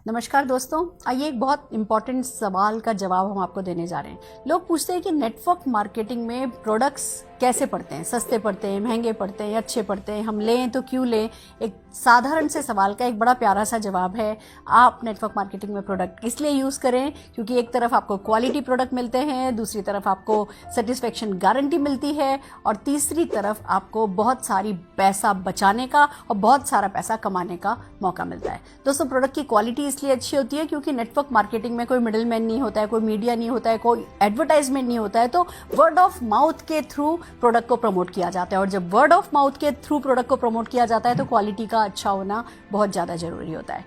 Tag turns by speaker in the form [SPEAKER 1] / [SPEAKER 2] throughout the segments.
[SPEAKER 1] नमस्कार दोस्तों, आइए एक बहुत इंपॉर्टेंट सवाल का जवाब हम आपको देने जा रहे हैं। लोग पूछते हैं कि नेटवर्क मार्केटिंग में प्रोडक्ट्स कैसे पड़ते हैं, सस्ते पड़ते हैं, महंगे पड़ते हैं, अच्छे पड़ते हैं, हम लें तो क्यों लें। एक साधारण से सवाल का एक बड़ा प्यारा सा जवाब है, आप नेटवर्क मार्केटिंग में प्रोडक्ट इसलिए यूज़ करें क्योंकि एक तरफ आपको क्वालिटी प्रोडक्ट मिलते हैं, दूसरी तरफ आपको सेटिस्फेक्शन गारंटी मिलती है और तीसरी तरफ आपको बहुत सारी पैसा बचाने का और बहुत सारा पैसा कमाने का मौका मिलता है। दोस्तों, प्रोडक्ट की क्वालिटी इसलिए अच्छी होती है क्योंकि नेटवर्क मार्केटिंग में कोई मिडिल मैन नहीं होता है, कोई मीडिया नहीं होता है, कोई एडवर्टाइजमेंट नहीं होता है, तो वर्ड ऑफ माउथ के थ्रू प्रोडक्ट को प्रमोट किया जाता है। और जब वर्ड ऑफ माउथ के थ्रू प्रोडक्ट को प्रमोट किया जाता है तो क्वालिटी का अच्छा होना बहुत ज़्यादा जरूरी होता है।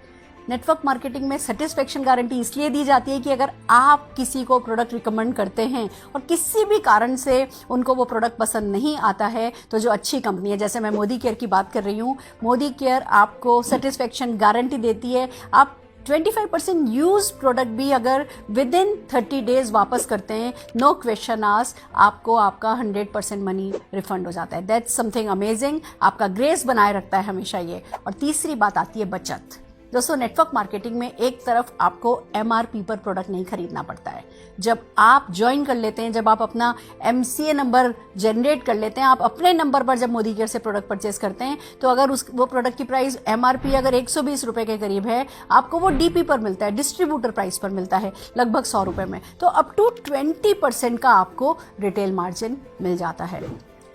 [SPEAKER 1] नेटवर्क मार्केटिंग में सेटिस्फेक्शन गारंटी इसलिए दी जाती है कि अगर आप किसी को प्रोडक्ट रिकमेंड करते हैं और किसी भी कारण से उनको वो प्रोडक्ट पसंद नहीं आता है, तो जो अच्छी कंपनी है, जैसे मैं मोदी केयर की बात कर रही हूँ, मोदी केयर आपको सेटिस्फेक्शन गारंटी देती है। आप 25% यूज प्रोडक्ट भी अगर विद इन 30 डेज वापस करते हैं, नो क्वेश्चन आस्क, आपको आपका 100% मनी रिफंड हो जाता है। दैट्स समथिंग अमेजिंग, आपका ग्रेस बनाए रखता है हमेशा ये। और तीसरी बात आती है बचत। दोस्तों, नेटवर्क मार्केटिंग में एक तरफ आपको MRP पर प्रोडक्ट नहीं खरीदना पड़ता है। जब आप ज्वाइन कर लेते हैं, जब आप अपना MCA नंबर जनरेट कर लेते हैं, आप अपने नंबर पर जब मोदी केयर से प्रोडक्ट परचेस करते हैं, तो अगर वो प्रोडक्ट की प्राइस MRP अगर 120 रुपए के करीब है, आपको वो DP पर मिलता है, डिस्ट्रीब्यूटर प्राइस पर मिलता है, लगभग 100 रुपए में, तो अप टू 20% का आपको रिटेल मार्जिन मिल जाता है।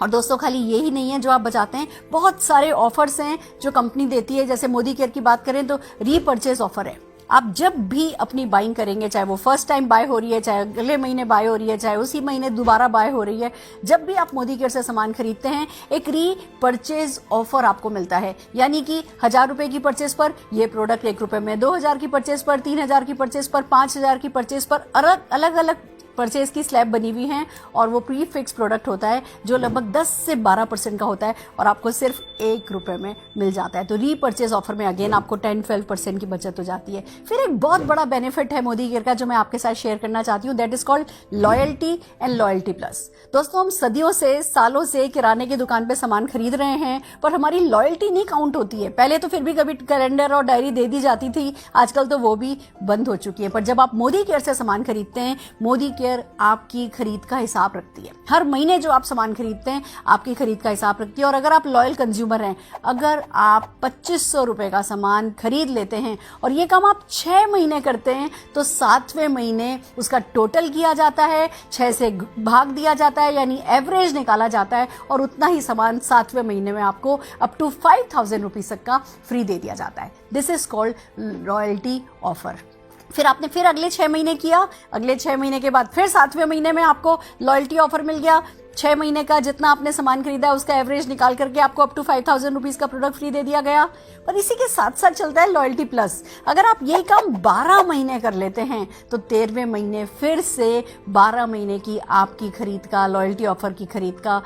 [SPEAKER 1] और दोस्तों, खाली यही नहीं है जो आप बचाते हैं, बहुत सारे ऑफर्स हैं जो कंपनी देती है। जैसे मोदी केयर की बात करें तो रीपर्चेज ऑफर है। आप जब भी अपनी बाइंग करेंगे, चाहे वो फर्स्ट टाइम बाय हो रही है, चाहे अगले महीने बाय हो रही है, चाहे उसी महीने दोबारा बाय हो रही है, जब भी आप मोदी केयर से सामान खरीदते हैं, एक रीपर्चेज ऑफर आपको मिलता है। यानी कि 1000 रुपए की परचेज पर ये प्रोडक्ट 1 रुपए में, 2000 की परचेज पर, 3000 की परचेज पर, 5000 की परचेज पर अलग अलग परचेज की स्लैब बनी हुई हैं और वो प्री फिक्स प्रोडक्ट होता है जो लगभग 10 से 12% का होता है और आपको सिर्फ 1 रुपए में मिल जाता है। तो रीपर्चेज ऑफर में अगेन आपको 10-12% की बचत हो जाती है। फिर एक बहुत बड़ा बेनिफिट है मोदी केयर का जो मैं आपके साथ शेयर करना चाहती हूँ, that is called loyalty and loyalty plus. दोस्तों, हम सदियों से, सालों से किराने की दुकान पे सामान खरीद रहे हैं, पर हमारी लॉयल्टी नहीं काउंट होती है। पहले तो फिर भी कभी कैलेंडर और डायरी दे दी जाती थी, आजकल तो वो भी बंद हो चुकी है। पर जब आप मोदी केयर से सामान खरीदते हैं, मोदी केयर आपकी खरीद का हिसाब रखती है। हर महीने जो आप सामान खरीदते हैं, आपकी खरीद का हिसाब रखती है। और अगर आप लॉयल कंज्यूमर हैं, अगर आप 2500 रुपए का सामान खरीद लेते हैं और ये काम आप 6 महीने करते हैं, तो 7वें महीने उसका टोटल किया जाता है, 6 से भाग दिया जाता है, यानी एवरेज निकाला जाता है और उतना ही सामान 7वें महीने में आपको अप टू 5000 रुपीज तक का फ्री दे दिया जाता है। This is called loyalty offer. फिर आपने फिर अगले 6 महीने किया, अगले 6 महीने के बाद फिर 7वें महीने में आपको लॉयल्टी ऑफर मिल गया। 6 महीने का जितना आपने सामान खरीदा है उसका एवरेज निकाल करके आपको अप टू 5000 रुपीज का प्रोडक्ट फ्री दे दिया गया। पर इसी के साथ साथ चलता है लॉयल्टी प्लस। अगर आप यही काम 12 महीने कर लेते हैं, तो 13वें महीने फिर से 12 महीने की आपकी खरीद का, लॉयल्टी ऑफर की खरीद का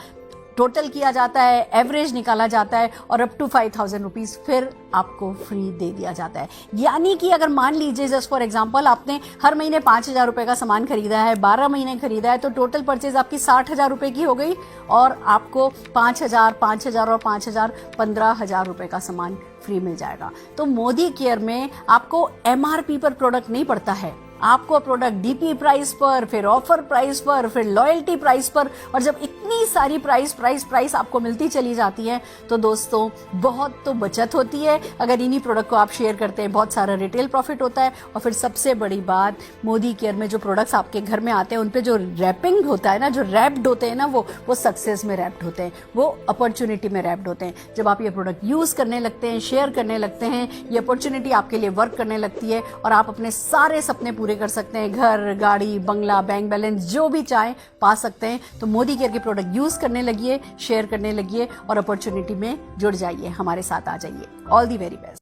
[SPEAKER 1] टोटल किया जाता है, एवरेज निकाला जाता है और अप टू 5000 रुपीज फिर आपको फ्री दे दिया जाता है। यानी कि अगर मान लीजिए जस्ट फॉर एग्जांपल आपने हर महीने 5000 रुपए का सामान खरीदा है, 12 महीने खरीदा है, तो टोटल परचेज आपकी 60,000 रुपए की हो गई और आपको 5000, 5000 और 5000 15,000 रुपए का सामान फ्री मिल जाएगा। तो मोदी केयर में आपको MRP पर प्रोडक्ट नहीं पड़ता है, आपको प्रोडक्ट DP प्राइस पर, फिर ऑफर प्राइस पर, फिर लॉयल्टी प्राइस पर, और जब इतनी सारी प्राइस आपको मिलती चली जाती है, तो दोस्तों बहुत तो बचत होती है। अगर इन्हीं प्रोडक्ट को आप शेयर करते हैं, बहुत सारा रिटेल प्रॉफिट होता है। और फिर सबसे बड़ी बात, मोदी केयर में जो प्रोडक्ट्स आपके घर में आते हैं उन पे जो रैपिंग होता है ना, जो रैप्ड होते हैं ना, वो सक्सेस में रैप्ड होते हैं, वो अपॉर्चुनिटी में रैप्ड होते हैं। जब आप ये प्रोडक्ट यूज करने लगते हैं, शेयर करने लगते हैं, ये अपॉर्चुनिटी आपके लिए वर्क करने लगती है और आप अपने सारे सपने पूरे कर सकते हैं। घर, गाड़ी, बंगला, बैंक बैलेंस जो भी चाहे पा सकते हैं। तो मोदी केयर के प्रोडक्ट यूज करने लगिए, शेयर करने लगिए और अपॉर्चुनिटी में जुड़ जाइए, हमारे साथ आ जाइए। All the very best.